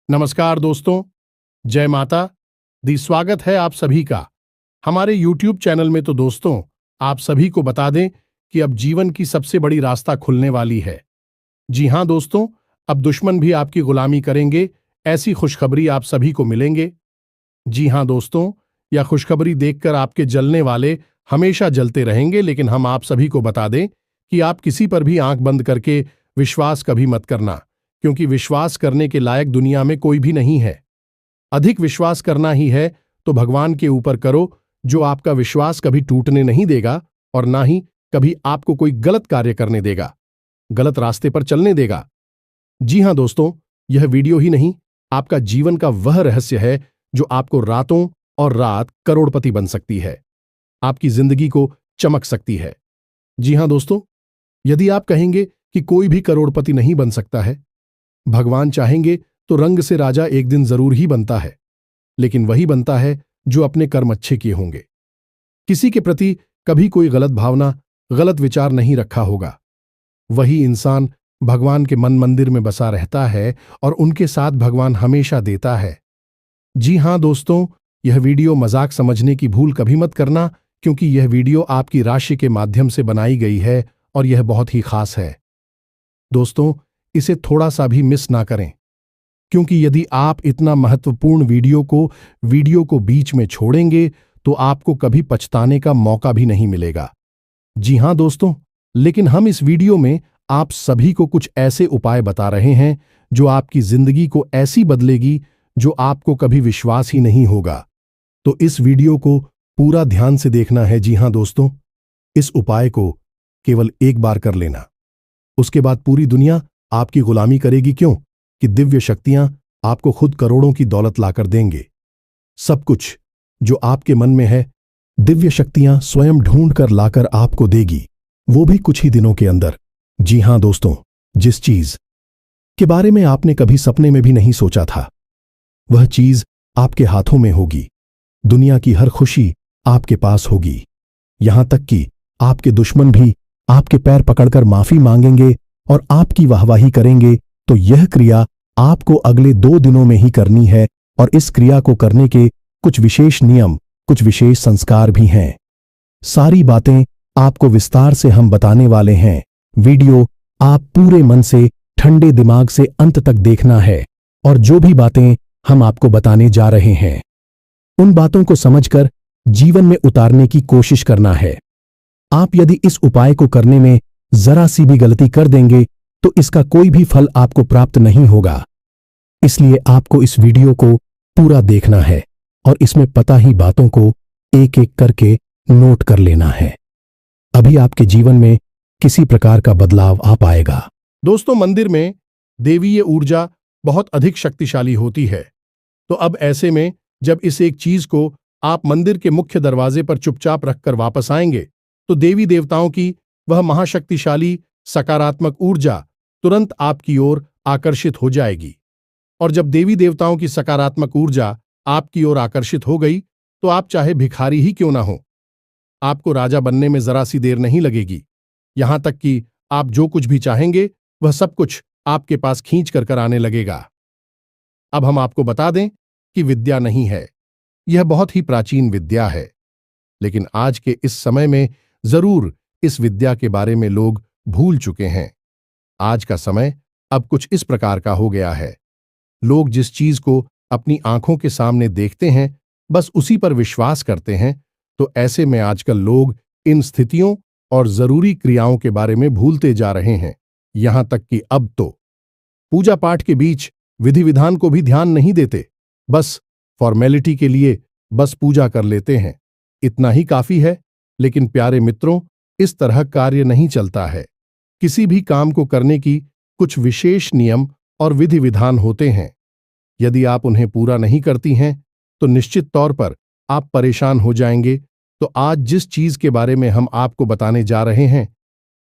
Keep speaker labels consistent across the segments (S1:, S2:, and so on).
S1: नमस्कार दोस्तों, जय माता दी। स्वागत है आप सभी का हमारे YouTube चैनल में। तो दोस्तों, आप सभी को बता दें कि अब जीवन की सबसे बड़ी रास्ता खुलने वाली है। जी हां दोस्तों, अब दुश्मन भी आपकी गुलामी करेंगे, ऐसी खुशखबरी आप सभी को मिलेंगे। जी हां दोस्तों, यह खुशखबरी देखकर आपके जलने वाले हमेशा जलते रहेंगे, लेकिन हम आप सभी को बता दें कि आप किसी पर भी आंख बंद करके विश्वास कभी मत करना, क्योंकि विश्वास करने के लायक दुनिया में कोई भी नहीं है। अधिक विश्वास करना ही है तो भगवान के ऊपर करो, जो आपका विश्वास कभी टूटने नहीं देगा और ना ही कभी आपको कोई गलत कार्य करने देगा, गलत रास्ते पर चलने देगा। जी हां दोस्तों, यह वीडियो ही नहीं, आपका जीवन का वह रहस्य है जो आपको रातों और रात करोड़पति बन सकती है, आपकी जिंदगी को चमक सकती है। जी हां दोस्तों, यदि आप कहेंगे कि कोई भी करोड़पति नहीं बन सकता है, भगवान चाहेंगे तो रंग से राजा एक दिन जरूर ही बनता है, लेकिन वही बनता है जो अपने कर्म अच्छे किए होंगे। किसी के प्रति कभी कोई गलत भावना, गलत विचार नहीं रखा होगा, वही इंसान भगवान के मन मंदिर में बसा रहता है और उनके साथ भगवान हमेशा देता है। जी हां दोस्तों, यह वीडियो मजाक समझने की भूल कभी मत करना, क्योंकि यह वीडियो आपकी राशि के माध्यम से बनाई गई है और यह बहुत ही खास है। दोस्तों, इसे थोड़ा सा भी मिस ना करें, क्योंकि यदि आप इतना महत्वपूर्ण वीडियो को बीच में छोड़ेंगे तो आपको कभी पछताने का मौका भी नहीं मिलेगा। जी हां दोस्तों, लेकिन हम इस वीडियो में आप सभी को कुछ ऐसे उपाय बता रहे हैं जो आपकी जिंदगी को ऐसी बदलेगी जो आपको कभी विश्वास ही नहीं होगा। तो इस वीडियो को पूरा ध्यान से देखना है। जी हां दोस्तों, इस उपाय को केवल एक बार कर लेना, उसके बाद पूरी दुनिया आपकी गुलामी करेगी। क्यों? कि दिव्य शक्तियां आपको खुद करोड़ों की दौलत लाकर देंगे। सब कुछ जो आपके मन में है, दिव्य शक्तियां स्वयं ढूंढ कर लाकर आपको देगी, वो भी कुछ ही दिनों के अंदर। जी हां दोस्तों, जिस चीज के बारे में आपने कभी सपने में भी नहीं सोचा था, वह चीज आपके हाथों में होगी। दुनिया की हर खुशी आपके पास होगी, यहां तक कि आपके दुश्मन भी आपके पैर पकड़कर माफी मांगेंगे और आपकी वाहवाही करेंगे। तो यह क्रिया आपको अगले 2 दिनों में ही करनी है, और इस क्रिया को करने के कुछ विशेष नियम, कुछ विशेष संस्कार भी हैं। सारी बातें आपको विस्तार से हम बताने वाले हैं। वीडियो आप पूरे मन से, ठंडे दिमाग से अंत तक देखना है, और जो भी बातें हम आपको बताने जा रहे हैं, उन बातों को समझकर जीवन में उतारने की कोशिश करना है। आप यदि इस उपाय को करने में जरा सी भी गलती कर देंगे तो इसका कोई भी फल आपको प्राप्त नहीं होगा। इसलिए आपको इस वीडियो को पूरा देखना है और इसमें पता ही बातों को एक एक करके नोट कर लेना है। अभी आपके जीवन में किसी प्रकार का बदलाव आ पाएगा। दोस्तों, मंदिर में देवीय ऊर्जा बहुत अधिक शक्तिशाली होती है। तो अब ऐसे में जब इस एक चीज को आप मंदिर के मुख्य दरवाजे पर चुपचाप रखकर वापस आएंगे, तो देवी देवताओं की वह महाशक्तिशाली सकारात्मक ऊर्जा तुरंत आपकी ओर आकर्षित हो जाएगी। और जब देवी देवताओं की सकारात्मक ऊर्जा आपकी ओर आकर्षित हो गई, तो आप चाहे भिखारी ही क्यों ना हो, आपको राजा बनने में जरा सी देर नहीं लगेगी। यहां तक कि आप जो कुछ भी चाहेंगे वह सब कुछ आपके पास खींच कर आने लगेगा। अब हम आपको बता दें कि विद्या नहीं है, यह बहुत ही प्राचीन विद्या है, लेकिन आज के इस समय में जरूर इस विद्या के बारे में लोग भूल चुके हैं। आज का समय अब कुछ इस प्रकार का हो गया है, लोग जिस चीज को अपनी आंखों के सामने देखते हैं बस उसी पर विश्वास करते हैं। तो ऐसे में आजकल लोग इन स्थितियों और जरूरी क्रियाओं के बारे में भूलते जा रहे हैं। यहां तक कि अब तो पूजा पाठ के बीच विधि विधान को भी ध्यान नहीं देते, बस फॉर्मेलिटी के लिए बस पूजा कर लेते हैं, इतना ही काफी है। लेकिन प्यारे मित्रों, इस तरह कार्य नहीं चलता है। किसी भी काम को करने की कुछ विशेष नियम और विधि विधान होते हैं। यदि आप उन्हें पूरा नहीं करती हैं तो निश्चित तौर पर आप परेशान हो जाएंगे। तो आज जिस चीज के बारे में हम आपको बताने जा रहे हैं,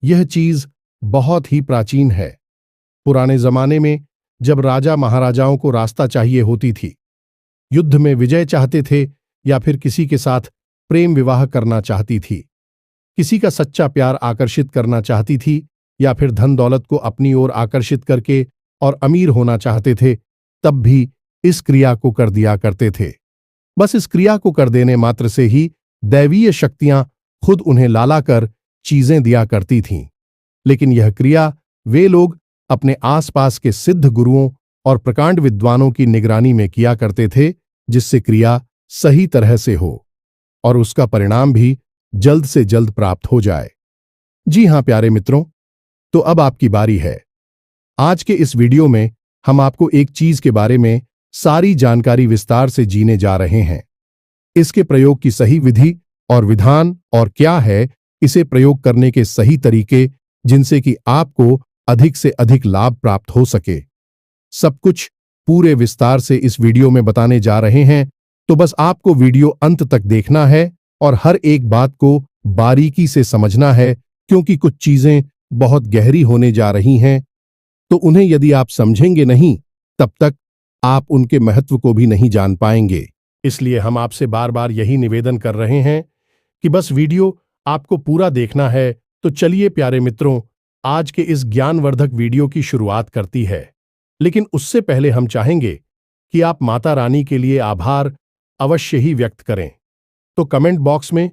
S1: यह चीज बहुत ही प्राचीन है। पुराने जमाने में जब राजा महाराजाओं को रास्ता चाहिए होती थी, युद्ध में विजय चाहते थे या फिर किसी के साथ प्रेम विवाह करना चाहती थी, किसी का सच्चा प्यार आकर्षित करना चाहती थी, या फिर धन दौलत को अपनी ओर आकर्षित करके और अमीर होना चाहते थे, तब भी इस क्रिया को कर दिया करते थे। बस इस क्रिया को कर देने मात्र से ही दैवीय शक्तियां खुद उन्हें लाला कर चीजें दिया करती थीं। लेकिन यह क्रिया वे लोग अपने आसपास के सिद्ध गुरुओं और प्रकांड विद्वानों की निगरानी में किया करते थे, जिससे क्रिया सही तरह से हो और उसका परिणाम भी जल्द से जल्द प्राप्त हो जाए। जी हां प्यारे मित्रों, तो अब आपकी बारी है। आज के इस वीडियो में हम आपको एक चीज के बारे में सारी जानकारी विस्तार से जीने जा रहे हैं। इसके प्रयोग की सही विधि और विधान और क्या है इसे प्रयोग करने के सही तरीके, जिनसे कि आपको अधिक से अधिक लाभ प्राप्त हो सके। सब कुछ पूरे विस्तार से इस वीडियो में बताने जा रहे हैं, तो बस आपको वीडियो अंत तक देखना है और हर एक बात को बारीकी से समझना है, क्योंकि कुछ चीजें बहुत गहरी होने जा रही हैं, तो उन्हें यदि आप समझेंगे नहीं तब तक आप उनके महत्व को भी नहीं जान पाएंगे। इसलिए हम आपसे बार बार यही निवेदन कर रहे हैं कि बस वीडियो आपको पूरा देखना है। तो चलिए प्यारे मित्रों, आज के इस ज्ञानवर्धक वीडियो की शुरुआत करती है। लेकिन उससे पहले हम चाहेंगे कि आप माता रानी के लिए आभार अवश्य ही व्यक्त करें। तो कमेंट बॉक्स में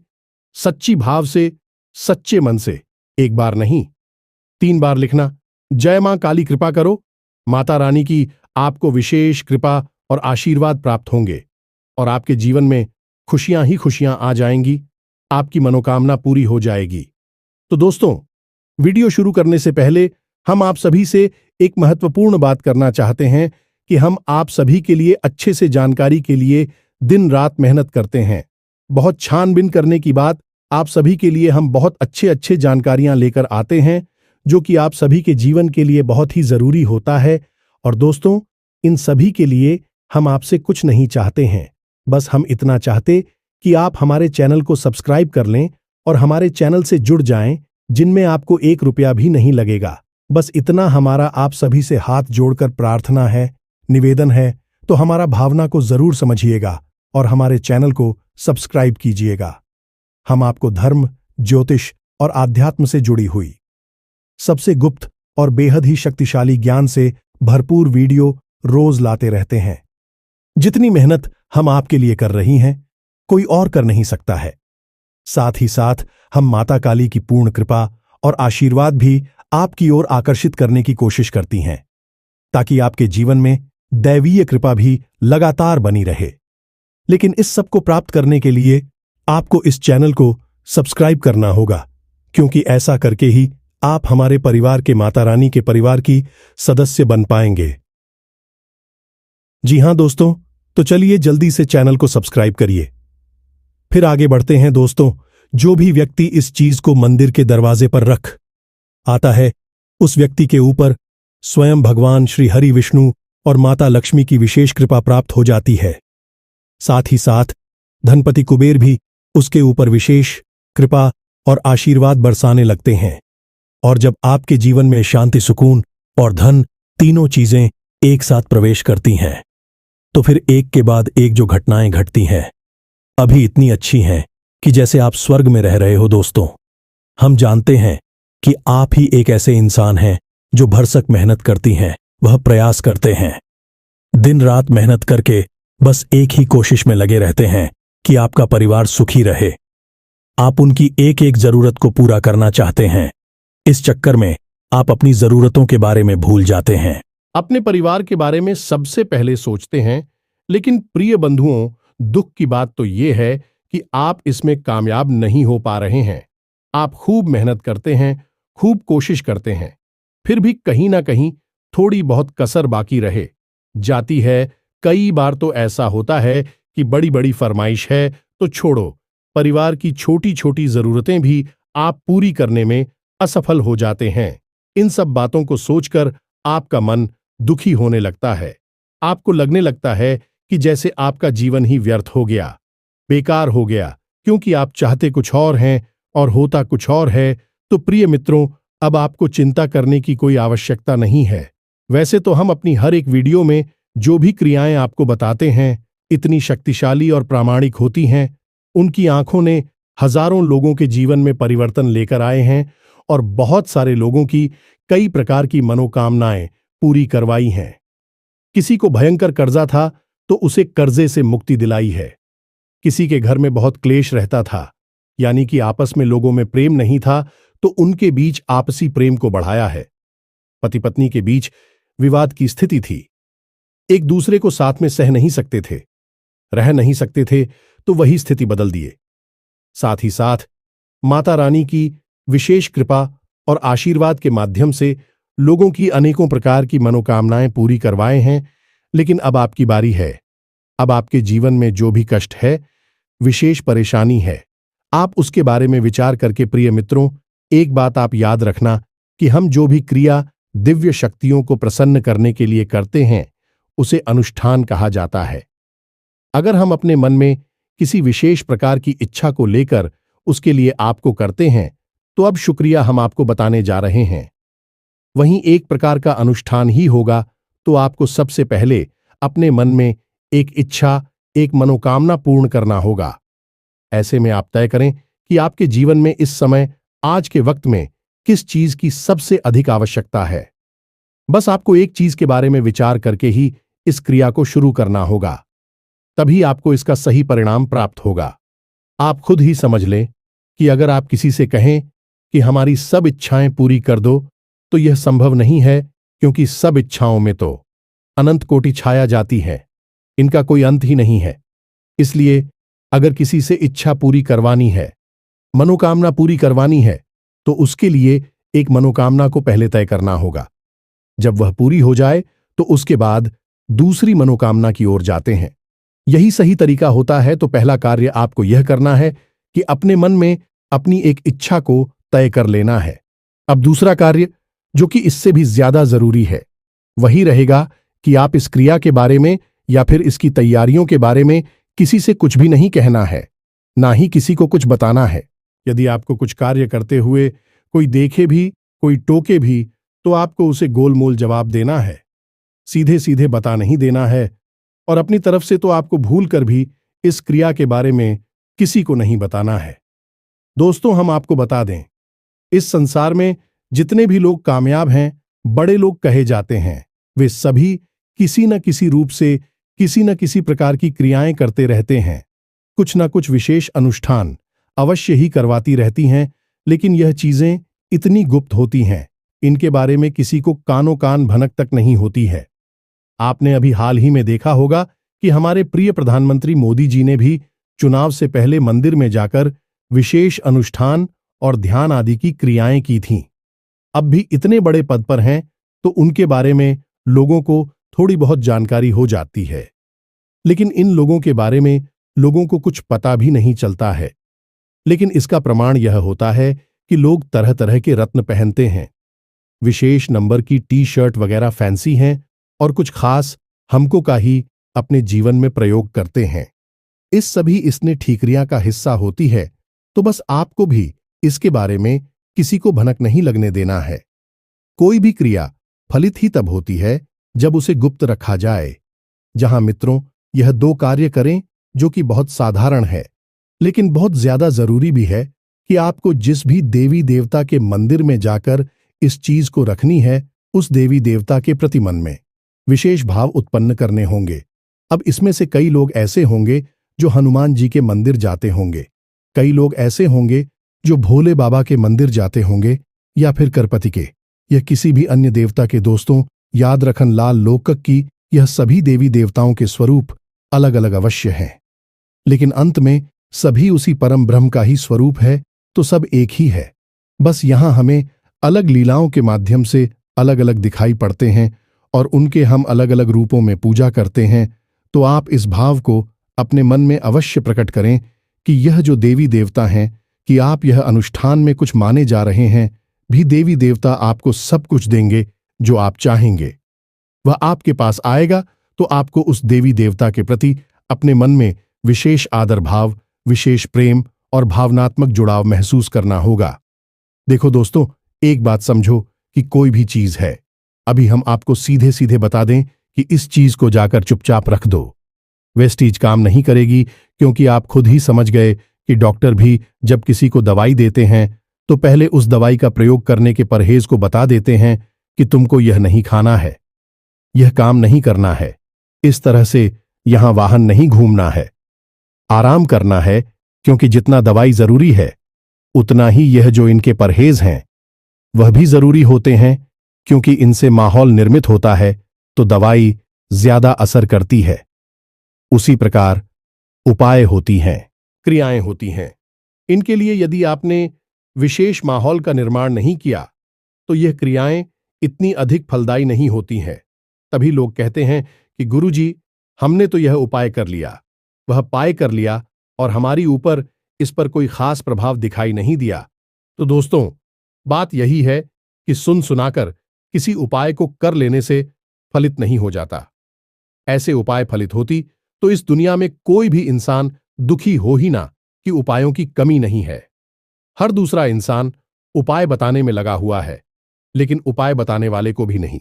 S1: सच्ची भाव से, सच्चे मन से, एक बार नहीं 3 बार लिखना, जय मां काली कृपा करो। माता रानी की आपको विशेष कृपा और आशीर्वाद प्राप्त होंगे और आपके जीवन में खुशियां ही खुशियां आ जाएंगी, आपकी मनोकामना पूरी हो जाएगी। तो दोस्तों, वीडियो शुरू करने से पहले हम आप सभी से एक महत्वपूर्ण बात करना चाहते हैं कि हम आप सभी के लिए अच्छे से जानकारी के लिए दिन रात मेहनत करते हैं। बहुत छानबीन करने की बात, आप सभी के लिए हम बहुत अच्छे जानकारियां लेकर आते हैं, जो कि आप सभी के जीवन के लिए बहुत ही जरूरी होता है। और दोस्तों, इन सभी के लिए हम आपसे कुछ नहीं चाहते हैं, बस हम इतना चाहते कि आप हमारे चैनल को सब्सक्राइब कर लें और हमारे चैनल से जुड़ जाएं, जिनमें आपको 1 रुपया भी नहीं लगेगा। बस इतना हमारा आप सभी से हाथ जोड़कर प्रार्थना है, निवेदन है। तो हमारा भावना को जरूर समझिएगा और हमारे चैनल को सब्सक्राइब कीजिएगा। हम आपको धर्म, ज्योतिष और आध्यात्म से जुड़ी हुई सबसे गुप्त और बेहद ही शक्तिशाली ज्ञान से भरपूर वीडियो रोज लाते रहते हैं। जितनी मेहनत हम आपके लिए कर रही हैं, कोई और कर नहीं सकता है। साथ ही साथ हम माता काली की पूर्ण कृपा और आशीर्वाद भी आपकी ओर आकर्षित करने की कोशिश करती हैं, ताकि आपके जीवन में दैवीय कृपा भी लगातार बनी रहे। लेकिन इस सब को प्राप्त करने के लिए आपको इस चैनल को सब्सक्राइब करना होगा, क्योंकि ऐसा करके ही आप हमारे परिवार के माता रानी के परिवार की सदस्य बन पाएंगे। जी हां दोस्तों, तो चलिए जल्दी से चैनल को सब्सक्राइब करिए। फिर आगे बढ़ते हैं दोस्तों। जो भी व्यक्ति इस चीज को मंदिर के दरवाजे पर रख आता है, उस व्यक्ति के ऊपर स्वयं भगवान श्री हरि विष्णु और माता लक्ष्मी की विशेष कृपा प्राप्त हो जाती है। साथ ही साथ धनपति कुबेर भी उसके ऊपर विशेष कृपा और आशीर्वाद बरसाने लगते हैं। और जब आपके जीवन में शांति, सुकून और धन तीनों चीजें एक साथ प्रवेश करती हैं, तो फिर एक के बाद एक जो घटनाएं घटती हैं, अभी इतनी अच्छी हैं कि जैसे आप स्वर्ग में रह रहे हो। दोस्तों, हम जानते हैं कि आप ही एक ऐसे इंसान हैं जो भरसक मेहनत करती हैं, वह प्रयास करते हैं, दिन रात मेहनत करके बस एक ही कोशिश में लगे रहते हैं कि आपका परिवार सुखी रहे। आप उनकी एक एक जरूरत को पूरा करना चाहते हैं। इस चक्कर में आप अपनी जरूरतों के बारे में भूल जाते हैं, अपने परिवार के बारे में सबसे पहले सोचते हैं। लेकिन प्रिय बंधुओं, दुख की बात तो यह है कि आप इसमें कामयाब नहीं हो पा रहे हैं। आप खूब मेहनत करते हैं, खूब कोशिश करते हैं, फिर भी कहीं ना कहीं थोड़ी बहुत कसर बाकी रहे जाती है। कई बार तो ऐसा होता है कि बड़ी बड़ी फरमाइश है तो छोड़ो, परिवार की छोटी छोटी जरूरतें भी आप पूरी करने में असफल हो जाते हैं। इन सब बातों को सोचकर आपका मन दुखी होने लगता है। आपको लगने लगता है कि जैसे आपका जीवन ही व्यर्थ हो गया, बेकार हो गया, क्योंकि आप चाहते कुछ और हैं और होता कुछ और है। तो प्रिय मित्रों, अब आपको चिंता करने की कोई आवश्यकता नहीं है। वैसे तो हम अपनी हर एक वीडियो में जो भी क्रियाएं आपको बताते हैं, इतनी शक्तिशाली और प्रामाणिक होती हैं। उनकी आंखों ने हजारों लोगों के जीवन में परिवर्तन लेकर आए हैं और बहुत सारे लोगों की कई प्रकार की मनोकामनाएं पूरी करवाई हैं। किसी को भयंकर कर्जा था तो उसे कर्जे से मुक्ति दिलाई है। किसी के घर में बहुत क्लेश रहता था, यानी कि आपस में लोगों में प्रेम नहीं था, तो उनके बीच आपसी प्रेम को बढ़ाया है। पति पत्नी के बीच विवाद की स्थिति थी, एक दूसरे को साथ में सह नहीं सकते थे, रह नहीं सकते थे, तो वही स्थिति बदल दिए। साथ ही साथ माता रानी की विशेष कृपा और आशीर्वाद के माध्यम से लोगों की अनेकों प्रकार की मनोकामनाएं पूरी करवाए हैं। लेकिन अब आपकी बारी है। अब आपके जीवन में जो भी कष्ट है, विशेष परेशानी है, आप उसके बारे में विचार करके प्रिय मित्रों, एक बात आप याद रखना कि हम जो भी क्रिया दिव्य शक्तियों को प्रसन्न करने के लिए करते हैं, उसे अनुष्ठान कहा जाता है। अगर हम अपने मन में किसी विशेष प्रकार की इच्छा को लेकर उसके लिए आपको करते हैं, तो अब शुक्रिया हम आपको बताने जा रहे हैं। वहीं एक प्रकार का अनुष्ठान ही होगा, तो आपको सबसे पहले अपने मन में एक इच्छा, एक मनोकामना पूर्ण करना होगा। ऐसे में आप तय करें कि आपके जीवन में इस समय, आज के वक्त में किस चीज की सबसे अधिक आवश्यकता है। बस आपको एक चीज के बारे में विचार करके ही इस क्रिया को शुरू करना होगा, तभी आपको इसका सही परिणाम प्राप्त होगा। आप खुद ही समझ लें कि अगर आप किसी से कहें कि हमारी सब इच्छाएं पूरी कर दो, तो यह संभव नहीं है, क्योंकि सब इच्छाओं में तो अनंत कोटि छाया जाती है, इनका कोई अंत ही नहीं है। इसलिए अगर किसी से इच्छा पूरी करवानी है, मनोकामना पूरी करवानी है, तो उसके लिए एक मनोकामना को पहले तय करना होगा। जब वह पूरी हो जाए, तो उसके बाद दूसरी मनोकामना की ओर जाते हैं। यही सही तरीका होता है। तो पहला कार्य आपको यह करना है कि अपने मन में अपनी एक इच्छा को तय कर लेना है। अब दूसरा कार्य, जो कि इससे भी ज्यादा जरूरी है, वही रहेगा कि आप इस क्रिया के बारे में या फिर इसकी तैयारियों के बारे में किसी से कुछ भी नहीं कहना है, ना ही किसी को कुछ बताना है। यदि आपको कुछ कार्य करते हुए कोई देखे भी, कोई टोके भी, तो आपको उसे गोलमोल जवाब देना है, सीधे सीधे बता नहीं देना है। और अपनी तरफ से तो आपको भूल कर भी इस क्रिया के बारे में किसी को नहीं बताना है। दोस्तों, हम आपको बता दें, इस संसार में जितने भी लोग कामयाब हैं, बड़े लोग कहे जाते हैं, वे सभी किसी न किसी रूप से किसी न किसी प्रकार की क्रियाएं करते रहते हैं। कुछ न कुछ विशेष अनुष्ठान अवश्य ही करवाती रहती हैं, लेकिन यह चीजें इतनी गुप्त होती हैं, इनके बारे में किसी को कानो कान भनक तक नहीं होती है। आपने अभी हाल ही में देखा होगा कि हमारे प्रिय प्रधानमंत्री मोदी जी ने भी चुनाव से पहले मंदिर में जाकर विशेष अनुष्ठान और ध्यान आदि की क्रियाएं की थीं। अब भी इतने बड़े पद पर हैं, तो उनके बारे में लोगों को थोड़ी बहुत जानकारी हो जाती है, लेकिन इन लोगों के बारे में लोगों को कुछ पता भी नहीं चलता है। लेकिन इसका प्रमाण यह होता है कि लोग तरह तरह के रत्न पहनते हैं, विशेष नंबर की टी शर्ट वगैरह फैंसी हैं, और कुछ खास हमको का ही अपने जीवन में प्रयोग करते हैं। इस सभी इसने ठीकरियां का हिस्सा होती है, तो बस आपको भी इसके बारे में किसी को भनक नहीं लगने देना है। कोई भी क्रिया फलित ही तब होती है जब उसे गुप्त रखा जाए। जहां मित्रों, यह दो कार्य करें जो कि बहुत साधारण है, लेकिन बहुत ज्यादा जरूरी भी है कि आपको जिस भी देवी देवता के मंदिर में जाकर इस चीज को रखनी है, उस देवी देवता के प्रति मन में विशेष भाव उत्पन्न करने होंगे। अब इसमें से कई लोग ऐसे होंगे जो हनुमान जी के मंदिर जाते होंगे, कई लोग ऐसे होंगे जो भोले बाबा के मंदिर जाते होंगे, या फिर करपति के, या किसी भी अन्य देवता के। दोस्तों, याद रखन लाल लोकक की यह सभी देवी देवताओं के स्वरूप अलग अलग अवश्य हैं, लेकिन अंत में सभी उसी परम ब्रह्म का ही स्वरूप है, तो सब एक ही है। बस यहां हमें अलग लीलाओं के माध्यम से अलग अलग दिखाई पड़ते हैं और उनके हम अलग अलग रूपों में पूजा करते हैं। तो आप इस भाव को अपने मन में अवश्य प्रकट करें कि यह जो देवी देवता हैं, कि आप यह अनुष्ठान में कुछ माने जा रहे हैं, भी देवी देवता आपको सब कुछ देंगे जो आप चाहेंगे। वह आपके पास आएगा, तो आपको उस देवी देवता के प्रति अपने मन में विशेष आदर भाव, विशेष प्रेम और भावनात्मक जुड़ाव महसूस करना होगा। देखो दोस्तों, एक बात समझो कि कोई भी चीज है, अभी हम आपको सीधे सीधे बता दें कि इस चीज को जाकर चुपचाप रख दो, वेस्टीज काम नहीं करेगी, क्योंकि आप खुद ही समझ गए कि डॉक्टर भी जब किसी को दवाई देते हैं तो पहले उस दवाई का प्रयोग करने के परहेज को बता देते हैं कि तुमको यह नहीं खाना है। यह काम नहीं करना है, इस तरह से यहां वाहन नहीं घूमना है, आराम करना है, क्योंकि जितना दवाई जरूरी है उतना ही यह जो इनके परहेज हैं वह भी जरूरी होते हैं, क्योंकि इनसे माहौल निर्मित होता है तो दवाई ज्यादा असर करती है। उसी प्रकार उपाय होती हैं, क्रियाएं होती हैं। इनके लिए यदि आपने विशेष माहौल का निर्माण नहीं किया तो यह क्रियाएं इतनी अधिक फलदायी नहीं होती हैं। तभी लोग कहते हैं कि गुरुजी, हमने तो यह उपाय कर लिया, वह पाय कर लिया और हमारी ऊपर इस पर कोई खास प्रभाव दिखाई नहीं दिया। तो दोस्तों, बात यही है कि सुन सुनाकर किसी उपाय को कर लेने से फलित नहीं हो जाता। ऐसे उपाय फलित होती तो इस दुनिया में कोई भी इंसान दुखी हो ही ना कि उपायों की कमी नहीं है। हर दूसरा इंसान उपाय बताने में लगा हुआ है, लेकिन उपाय बताने वाले को भी नहीं।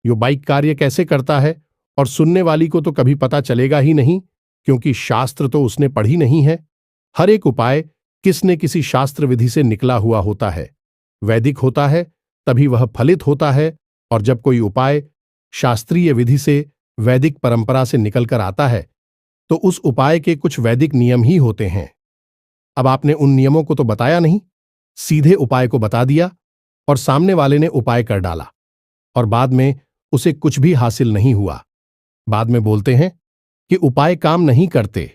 S1: यो बाइक कार्य कैसे करता है और सुनने वाली को तो कभी पता चलेगा ही नहीं, क्योंकि शास्त्र तो उसने पढ़ी नहीं है। हर एक उपाय किस न किसी शास्त्र विधि से निकला हुआ होता है, वैदिक होता है तभी वह फलित होता है। और जब कोई उपाय शास्त्रीय विधि से वैदिक परंपरा से निकलकर आता है तो उस उपाय के कुछ वैदिक नियम ही होते हैं। अब आपने उन नियमों को तो बताया नहीं, सीधे उपाय को बता दिया और सामने वाले ने उपाय कर डाला और बाद में उसे कुछ भी हासिल नहीं हुआ। बाद में बोलते हैं कि उपाय काम नहीं करते,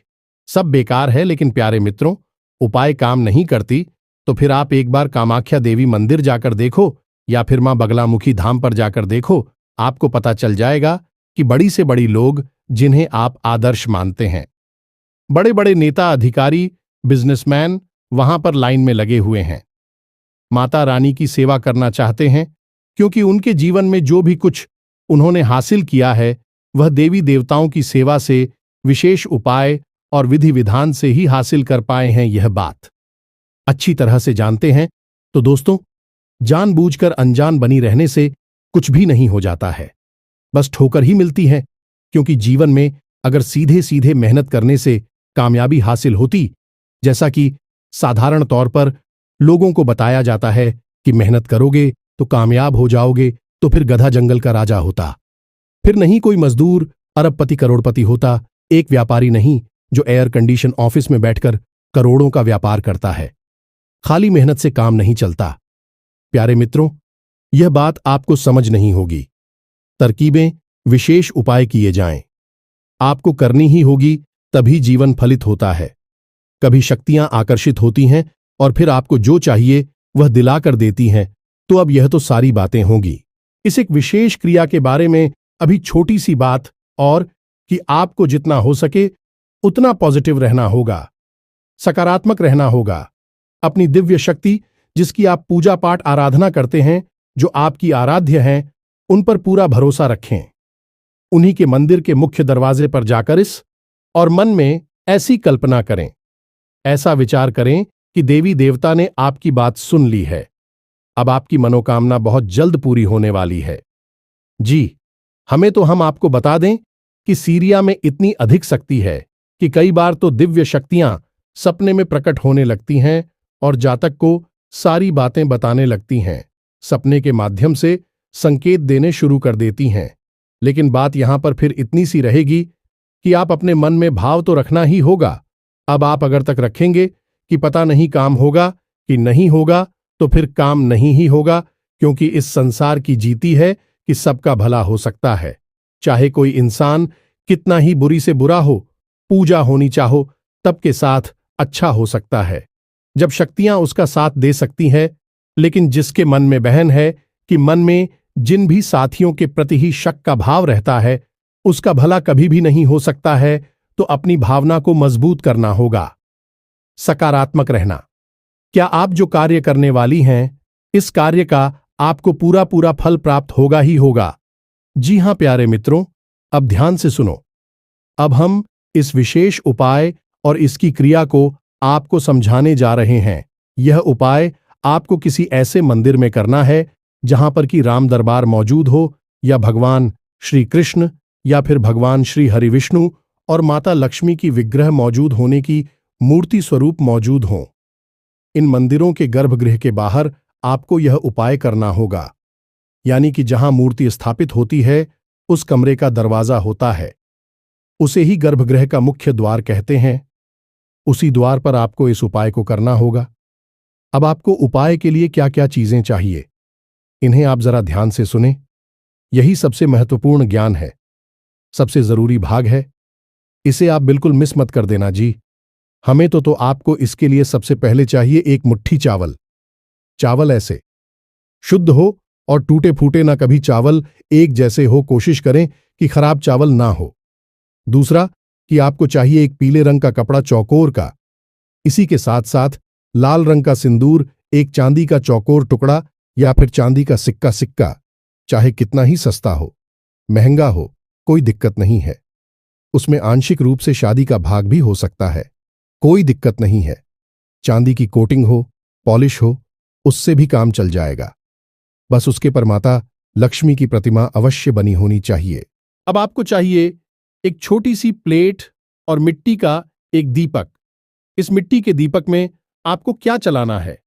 S1: सब बेकार है। लेकिन प्यारे मित्रों, उपाय काम नहीं करती तो फिर आप एक बार कामाख्या देवी मंदिर जाकर देखो या फिर मां बगलामुखी धाम पर जाकर देखो, आपको पता चल जाएगा कि बड़ी से बड़ी लोग जिन्हें आप आदर्श मानते हैं, बड़े बड़े नेता, अधिकारी, बिजनेसमैन वहां पर लाइन में लगे हुए हैं, माता रानी की सेवा करना चाहते हैं, क्योंकि उनके जीवन में जो भी कुछ उन्होंने हासिल किया है वह देवी देवताओं की सेवा से, विशेष उपाय और विधि विधान से ही हासिल कर पाए हैं। यह बात अच्छी तरह से जानते हैं। तो दोस्तों, जानबूझकर अनजान बनी रहने से कुछ भी नहीं हो जाता है, बस ठोकर ही मिलती है। क्योंकि जीवन में अगर सीधे सीधे मेहनत करने से कामयाबी हासिल होती, जैसा कि साधारण तौर पर लोगों को बताया जाता है कि मेहनत करोगे तो कामयाब हो जाओगे, तो फिर गधा जंगल का राजा होता, फिर नहीं कोई मजदूर अरबपति करोड़पति होता, एक व्यापारी नहीं जो एयर कंडीशन ऑफिस में बैठकर करोड़ों का व्यापार करता है। खाली मेहनत से काम नहीं चलता। प्यारे मित्रों, यह बात आपको समझ नहीं होगी। तरकीबें, विशेष उपाय किए जाएं, आपको करनी ही होगी, तभी जीवन फलित होता है। कभी शक्तियां आकर्षित होती हैं और फिर आपको जो चाहिए वह दिलाकर देती हैं। तो अब यह तो सारी बातें होंगी। इस एक विशेष क्रिया के बारे में अभी छोटी सी बात और कि आपको जितना हो सके उतना पॉजिटिव रहना होगा, सकारात्मक रहना होगा। अपनी दिव्य शक्ति, जिसकी आप पूजा पाठ आराधना करते हैं, जो आपकी आराध्य हैं, उन पर पूरा भरोसा रखें। उन्हीं के मंदिर के मुख्य दरवाजे पर जाकर इस और मन में ऐसी कल्पना करें, ऐसा विचार करें कि देवी देवता ने आपकी बात सुन ली है। अब आपकी मनोकामना बहुत जल्द पूरी होने वाली है। जी, हम आपको बता दें कि सीरिया में इतनी अधिक शक्ति है कि कई बार तो दिव्य शक्तियां सपने में प्रकट होने लगती हैं और जातक को सारी बातें बताने लगती हैं, सपने के माध्यम से संकेत देने शुरू कर देती हैं। लेकिन बात यहां पर फिर इतनी सी रहेगी कि आप अपने मन में भाव तो रखना ही होगा। अब आप अगर तक रखेंगे कि पता नहीं काम होगा कि नहीं होगा, तो फिर काम नहीं ही होगा, क्योंकि इस संसार की जीती है कि सबका भला हो सकता है। चाहे कोई इंसान कितना ही बुरी से बुरा हो, पूजा होनी चाहो तब के साथ अच्छा हो सकता है, जब शक्तियां उसका साथ दे सकती हैं। लेकिन जिसके मन में बहन है कि मन में जिन भी साथियों के प्रति ही शक का भाव रहता है, उसका भला कभी भी नहीं हो सकता है, तो अपनी भावना को मजबूत करना होगा, सकारात्मक रहना। क्या आप जो कार्य करने वाली हैं, इस कार्य का आपको पूरा पूरा फल प्राप्त होगा ही होगा। जी हां प्यारे मित्रों, अब ध्यान से सुनो। अब हम इस विशेष उपाय और इसकी क्रिया को आपको समझाने जा रहे हैं। यह उपाय आपको किसी ऐसे मंदिर में करना है जहां पर कि राम दरबार मौजूद हो, या भगवान श्री कृष्ण, या फिर भगवान श्री हरिविष्णु और माता लक्ष्मी की विग्रह मौजूद होने की मूर्ति स्वरूप मौजूद हों। इन मंदिरों के गर्भगृह के बाहर आपको यह उपाय करना होगा, यानी कि जहां मूर्ति स्थापित होती है उस कमरे का दरवाजा होता है। उसे ही गर्भगृह का मुख्य द्वार कहते हैं। उसी द्वार पर आपको इस उपाय को करना होगा। अब आपको उपाय के लिए क्या क्या चीजें चाहिए, इन्हें आप जरा ध्यान से सुने। यही सबसे महत्वपूर्ण ज्ञान है, सबसे जरूरी भाग है। इसे आप बिल्कुल मिस मत कर देना जी। हमें तो आपको इसके लिए सबसे पहले चाहिए एक मुट्ठी चावल। चावल ऐसे शुद्ध हो और टूटे फूटे ना, कभी चावल एक जैसे हो, कोशिश करें कि खराब चावल ना हो। दूसरा कि आपको चाहिए एक पीले रंग का कपड़ा चौकोर का। इसी के साथ साथ लाल रंग का सिंदूर, एक चांदी का चौकोर टुकड़ा या फिर चांदी का सिक्का, चाहे कितना ही सस्ता हो, महंगा हो, कोई दिक्कत नहीं है। उसमें आंशिक रूप से शादी का भाग भी हो सकता है, कोई दिक्कत नहीं है। चांदी की कोटिंग हो, पॉलिश हो, उससे भी काम चल जाएगा। बस उसके पर माता लक्ष्मी की प्रतिमा अवश्य बनी होनी चाहिए। अब आपको चाहिए एक छोटी सी प्लेट और मिट्टी का एक दीपक। इस मिट्टी के दीपक में आपको क्या चलाना है,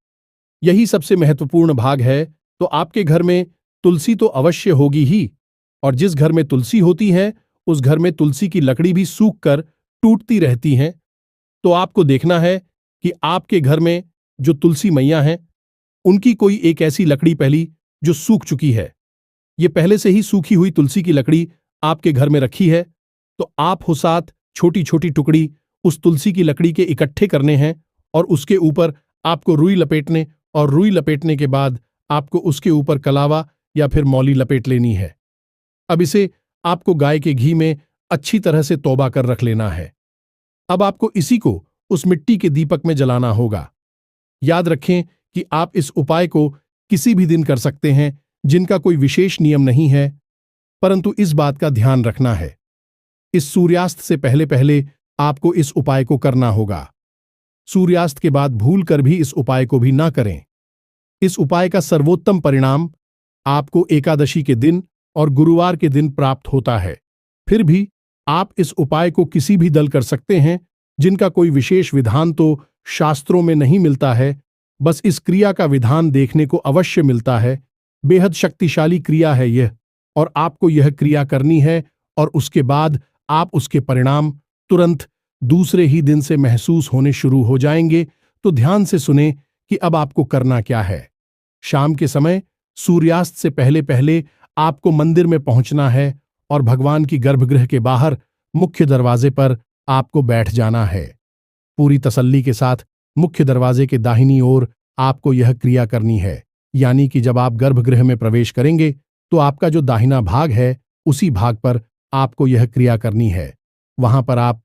S1: यही सबसे महत्वपूर्ण भाग है। तो आपके घर में तुलसी तो अवश्य होगी ही, और जिस घर में तुलसी होती है उस घर में तुलसी की लकड़ी भी सूख कर टूटती रहती हैं। तो आपको देखना है कि आपके घर में जो तुलसी मैया हैं उनकी कोई एक ऐसी लकड़ी पहली जो सूख चुकी है। ये पहले से ही सूखी हुई तुलसी की लकड़ी आपके घर में रखी है, तो आप हो साथ छोटी छोटी टुकड़ी उस तुलसी की लकड़ी के इकट्ठे करने हैं, और उसके ऊपर आपको रुई लपेटने, और रुई लपेटने के बाद आपको उसके ऊपर कलावा या फिर मौली लपेट लेनी है। अब इसे आपको गाय के घी में अच्छी तरह से तौबा कर रख लेना है। अब आपको इसी को उस मिट्टी के दीपक में जलाना होगा। याद रखें कि आप इस उपाय को किसी भी दिन कर सकते हैं, जिनका कोई विशेष नियम नहीं है, परंतु इस बात का ध्यान रखना है, इस सूर्यास्त से पहले पहले आपको इस उपाय को करना होगा। सूर्यास्त के बाद भूल कर भी इस उपाय को भी ना करें। इस उपाय का सर्वोत्तम परिणाम आपको एकादशी के दिन और गुरुवार के दिन प्राप्त होता है। फिर भी आप इस उपाय को किसी भी दल कर सकते हैं, जिनका कोई विशेष विधान तो शास्त्रों में नहीं मिलता है, बस इस क्रिया का विधान देखने को अवश्य मिलता है। बेहद शक्तिशाली क्रिया है यह, और आपको यह क्रिया करनी है, और उसके बाद आप उसके परिणाम तुरंत दूसरे ही दिन से महसूस होने शुरू हो जाएंगे। तो ध्यान से सुने कि अब आपको करना क्या है। शाम के समय सूर्यास्त से पहले पहले आपको मंदिर में पहुंचना है, और भगवान की गर्भगृह के बाहर मुख्य दरवाजे पर आपको बैठ जाना है। पूरी तसल्ली के साथ मुख्य दरवाजे के दाहिनी ओर आपको यह क्रिया करनी है, यानी कि जब आप गर्भगृह में प्रवेश करेंगे तो आपका जो दाहिना भाग है उसी भाग पर आपको यह क्रिया करनी है। वहां पर आप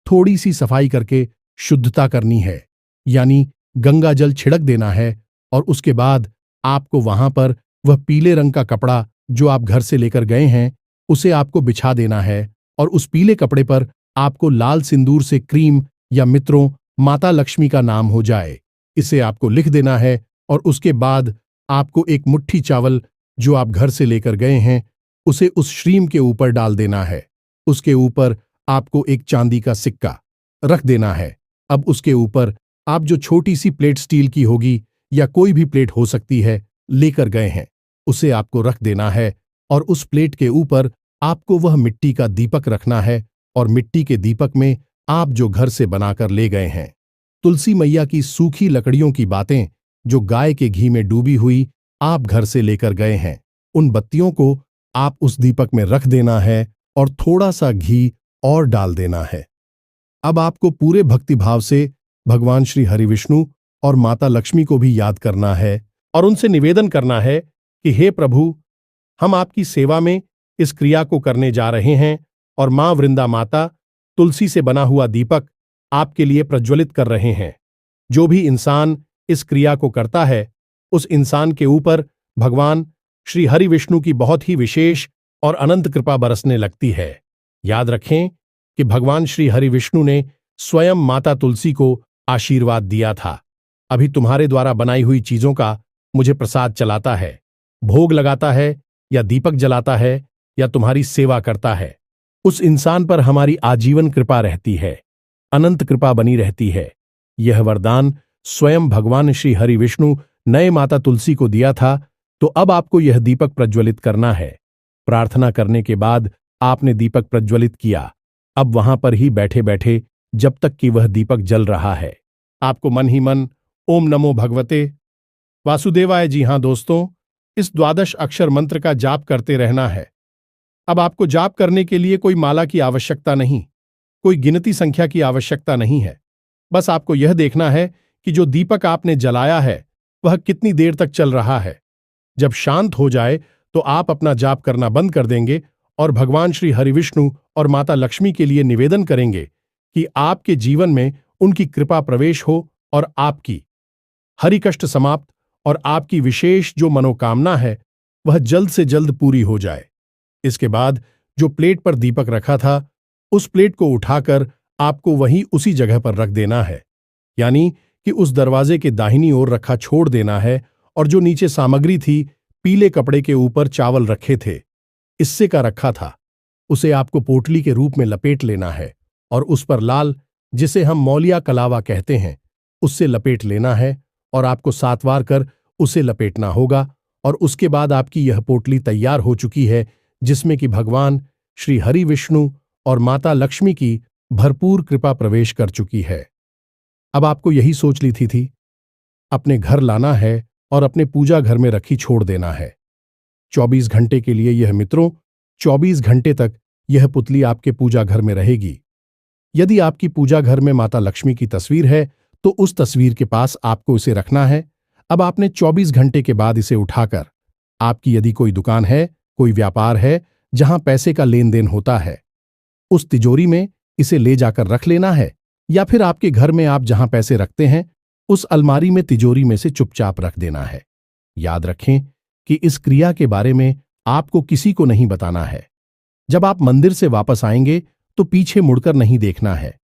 S1: थोड़ी सी सफाई करके शुद्धता करनी है, यानी गंगा जल छिड़क देना है, और उसके बाद आपको वहां पर वह पीले रंग का कपड़ा जो आप घर से लेकर गए हैं उसे आपको बिछा देना है, और उस पीले कपड़े पर आपको लाल सिंदूर से क्रीम या मित्रों माता लक्ष्मी का नाम हो जाए इसे आपको लिख देना है, और उसके बाद आपको एक मुट्ठी चावल जो आप घर से लेकर गए हैं उसे उस श्रीम के ऊपर डाल देना है। उसके ऊपर आपको एक चांदी का सिक्का रख देना है। अब उसके ऊपर आप जो छोटी सी प्लेट स्टील की होगी या कोई भी प्लेट हो सकती है लेकर गए हैं उसे आपको रख देना है, और उस प्लेट के ऊपर आपको वह मिट्टी का दीपक रखना है, और मिट्टी के दीपक में आप जो घर से बनाकर ले गए हैं तुलसी मैया की सूखी लकड़ियों की बातें जो गाय के घी में डूबी हुई आप घर से लेकर गए हैं, उन बत्तियों को आप उस दीपक में रख देना है, और थोड़ा सा घी और डाल देना है। अब आपको पूरे भक्तिभाव से भगवान श्री हरिविष्णु और माता लक्ष्मी को भी याद करना है, और उनसे निवेदन करना है कि हे प्रभु, हम आपकी सेवा में इस क्रिया को करने जा रहे हैं, और मां वृंदा माता तुलसी से बना हुआ दीपक आपके लिए प्रज्वलित कर रहे हैं। जो भी इंसान इस क्रिया को करता है उस इंसान के ऊपर भगवान श्री हरि विष्णु की बहुत ही विशेष और अनंत कृपा बरसने लगती है। याद रखें कि भगवान श्री हरि विष्णु ने स्वयं माता तुलसी को आशीर्वाद दिया था, अभी तुम्हारे द्वारा बनाई हुई चीजों का मुझे प्रसाद चलाता है, भोग लगाता है या दीपक जलाता है या तुम्हारी सेवा करता है, उस इंसान पर हमारी आजीवन कृपा रहती है, अनंत कृपा बनी रहती है। यह वरदान स्वयं भगवान श्री हरि विष्णु नए माता तुलसी को दिया था। तो अब आपको यह दीपक प्रज्वलित करना है। प्रार्थना करने के बाद आपने दीपक प्रज्वलित किया। अब वहां पर ही बैठे बैठे जब तक कि वह दीपक जल रहा है, आपको मन ही मन ओम नमो भगवते वासुदेवाय, जी हां दोस्तों, इस द्वादश अक्षर मंत्र का जाप करते रहना है। अब आपको जाप करने के लिए कोई माला की आवश्यकता नहीं, कोई गिनती संख्या की आवश्यकता नहीं है। बस आपको यह देखना है कि जो दीपक आपने जलाया है वह कितनी देर तक चल रहा है। जब शांत हो जाए तो आप अपना जाप करना बंद कर देंगे और भगवान श्री हरिविष्णु और माता लक्ष्मी के लिए निवेदन करेंगे कि आपके जीवन में उनकी कृपा प्रवेश हो और आपकी हरि कष्ट समाप्त और आपकी विशेष जो मनोकामना है वह जल्द से जल्द पूरी हो जाए। इसके बाद जो प्लेट पर दीपक रखा था उस प्लेट को उठाकर आपको वहीं उसी जगह पर रख देना है, यानी कि उस दरवाजे के दाहिनी ओर रखा छोड़ देना है। और जो नीचे सामग्री थी, पीले कपड़े के ऊपर चावल रखे थे, इससे का रखा था, उसे आपको पोटली के रूप में लपेट लेना है और उस पर लाल, जिसे हम मौलिया कलावा कहते हैं, उससे लपेट लेना है और आपको 7 बार कर उसे लपेटना होगा। और उसके बाद आपकी यह पोटली तैयार हो चुकी है, जिसमें कि भगवान श्री हरि विष्णु और माता लक्ष्मी की भरपूर कृपा प्रवेश कर चुकी है। अब आपको यही सोच ली थी अपने घर लाना है और अपने पूजा घर में रखी छोड़ देना है। 24 घंटे के लिए यह मित्रों, 24 घंटे तक यह पुतली आपके पूजा घर में रहेगी। यदि आपकी पूजा घर में माता लक्ष्मी की तस्वीर है तो उस तस्वीर के पास आपको इसे रखना है। अब आपने 24 घंटे के बाद इसे उठाकर, आपकी यदि कोई दुकान है, कोई व्यापार है जहां पैसे का लेन देन होता है, उस तिजोरी में इसे ले जाकर रख लेना है, या फिर आपके घर में आप जहां पैसे रखते हैं उस अलमारी में तिजोरी में से चुपचाप रख देना है। याद रखें कि इस क्रिया के बारे में आपको किसी को नहीं बताना है। जब आप मंदिर से वापस आएंगे तो पीछे मुड़कर नहीं देखना है,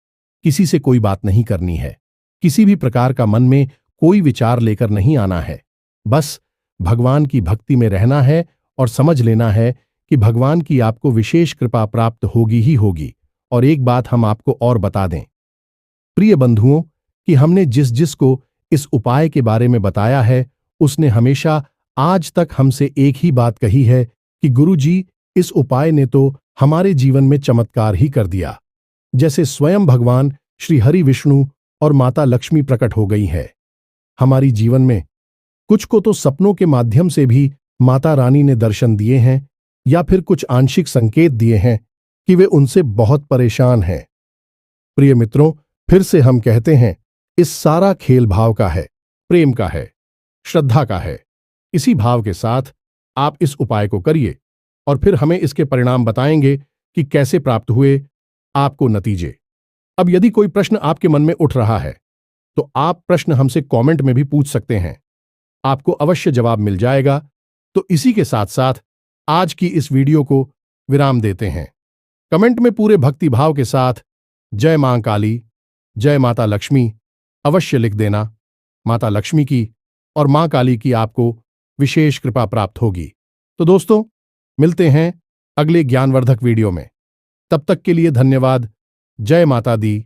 S1: किसी से कोई बात नहीं करनी है, किसी भी प्रकार का मन में कोई विचार लेकर नहीं आना है। बस भगवान की भक्ति में रहना है और समझ लेना है कि भगवान की आपको विशेष कृपा प्राप्त होगी ही होगी। और एक बात हम आपको और बता दें प्रिय बंधुओं, कि हमने जिस जिस को इस उपाय के बारे में बताया है उसने हमेशा आज तक हमसे एक ही बात कही है कि गुरु जी, इस उपाय ने तो हमारे जीवन में चमत्कार ही कर दिया, जैसे स्वयं भगवान श्री हरि विष्णु और माता लक्ष्मी प्रकट हो गई है हमारी जीवन में। कुछ को तो सपनों के माध्यम से भी माता रानी ने दर्शन दिए हैं, या फिर कुछ आंशिक संकेत दिए हैं कि वे उनसे बहुत परेशान हैं। प्रिय मित्रों, फिर से हम कहते हैं, इस सारा खेल भाव का है, प्रेम का है, श्रद्धा का है। इसी भाव के साथ आप इस उपाय को करिए और फिर हमें इसके परिणाम बताएंगे कि कैसे प्राप्त हुए आपको नतीजे। अब यदि कोई प्रश्न आपके मन में उठ रहा है तो आप प्रश्न हमसे कमेंट में भी पूछ सकते हैं, आपको अवश्य जवाब मिल जाएगा। तो इसी के साथ साथ आज की इस वीडियो को विराम देते हैं। कमेंट में पूरे भक्ति भाव के साथ जय मां काली, जय माता लक्ष्मी अवश्य लिख देना। माता लक्ष्मी की और मां काली की आपको विशेष कृपा प्राप्त होगी। तो दोस्तों, मिलते हैं अगले ज्ञानवर्धक वीडियो में। तब तक के लिए धन्यवाद। जय माता दी,